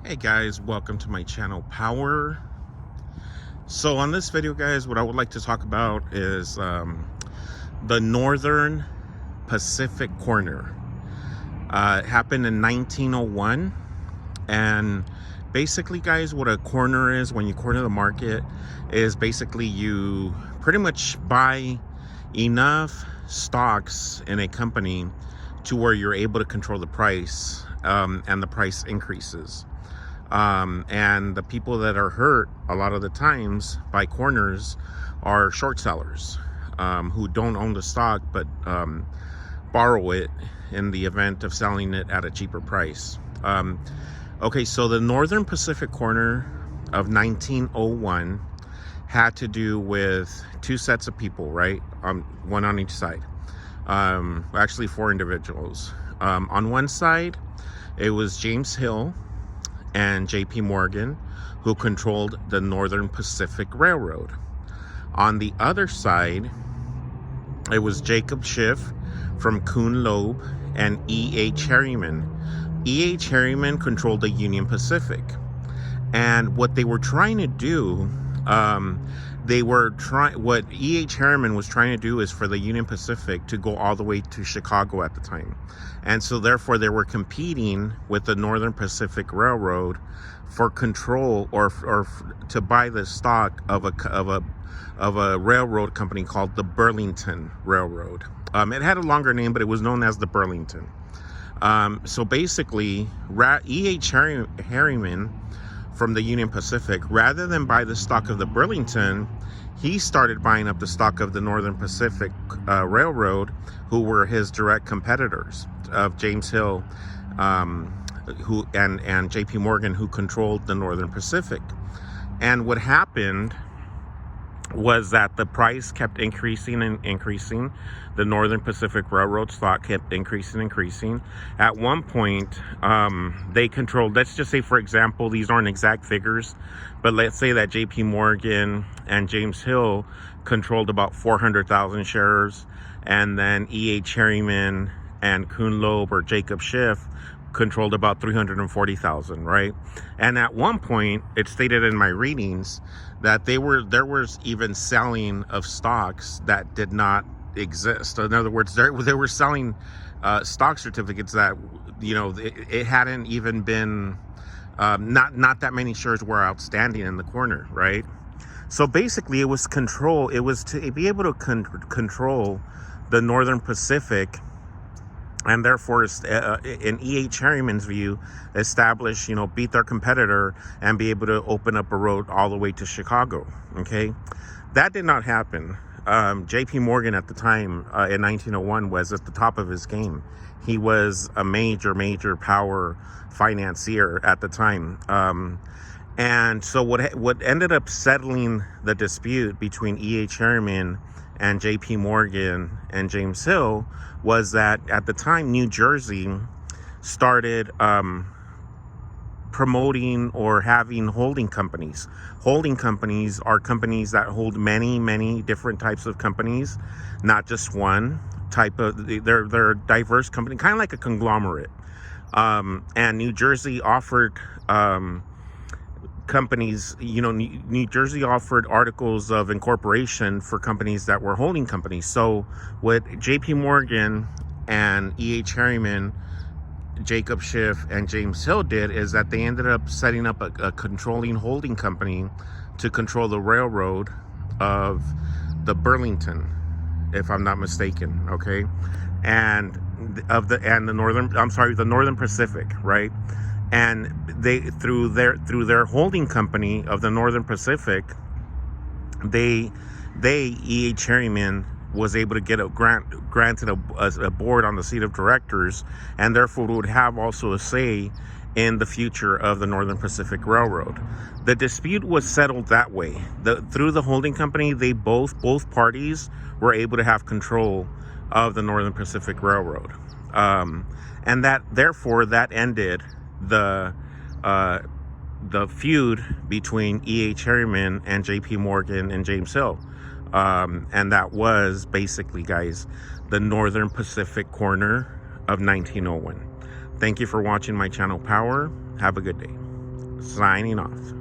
Hey guys, welcome to my channel Power. So on this video guys, what I would like to talk about is the Northern Pacific Corner. It happened in 1901, and basically guys, what a corner is, when you corner the market, is basically you pretty much buy enough stocks in a company to where you're able to control the price, and the price increases. And the people that are hurt a lot of the times by corners are short sellers, who don't own the stock but borrow it in the event of selling it at a cheaper price. Okay, so the Northern Pacific Corner of 1901 had to do with two sets of people, right? One on each side. Actually, four individuals. On one side, it was James Hill and JP Morgan, who controlled the Northern Pacific Railroad. On the other side, it was Jacob Schiff from Kuhn Loeb and E.H. Harriman. E.H. Harriman controlled the Union Pacific. And what they were trying to do, what E.H. Harriman was trying to do is for the Union Pacific to go all the way to Chicago at the time. And so therefore they were competing with the Northern Pacific Railroad for control or to buy the stock of a railroad company called the Burlington Railroad. It had a longer name, but it was known as the Burlington. So basically, E.H. Harriman from the Union Pacific, rather than buy the stock of the Burlington, he started buying up the stock of the Northern Pacific Railroad, who were his direct competitors of James Hill, and JP Morgan, who controlled the Northern Pacific. And what happened was that the price kept increasing and increasing. The Northern Pacific Railroad stock kept increasing. At one point, they controlled, let's just say, for example, these aren't exact figures, but let's say that JP Morgan and James Hill controlled about 400,000 shares, and then E.H. Harriman and Kuhn Loeb or Jacob Schiff controlled about 340,000, right? And at one point, it stated in my readings that there was even selling of stocks that did not exist. In other words, they were selling stock certificates that, you know, it hadn't even been, not that many shares were outstanding in the corner, right? So basically, it was control. It was to be able to control the Northern Pacific, and therefore, in E.H. Harriman's view, establish, beat their competitor and be able to open up a road all the way to Chicago. Okay, that did not happen. J.P. Morgan at the time, in 1901, was at the top of his game. He was a major power financier at the time. And so what ended up settling the dispute between E.H. Harriman and JP Morgan and James Hill was that at the time New Jersey started promoting or having holding companies. Holding companies are companies that hold many different types of companies, not just one type of. They're a diverse company, kind of like a conglomerate. And New Jersey offered companies, New Jersey offered articles of incorporation for companies that were holding companies. So what JP Morgan and E.H. Harriman, Jacob Schiff, and James Hill did is that they ended up setting up a controlling holding company to control the railroad of the Burlington, if I'm not mistaken, okay? And the Northern Pacific, right? And they through their holding company of the Northern Pacific, they E.H. Harriman was able to get granted a board on the seat of directors, and therefore would have also a say in the future of the Northern Pacific Railroad. The dispute was settled that way. Through the holding company, they both parties were able to have control of the Northern Pacific Railroad, and that therefore that ended the feud between E.H. Harriman and J.P. Morgan and James Hill. And that was basically, guys, the Northern Pacific Corner of 1901. Thank you for watching my channel Power. Have a good day. Signing off.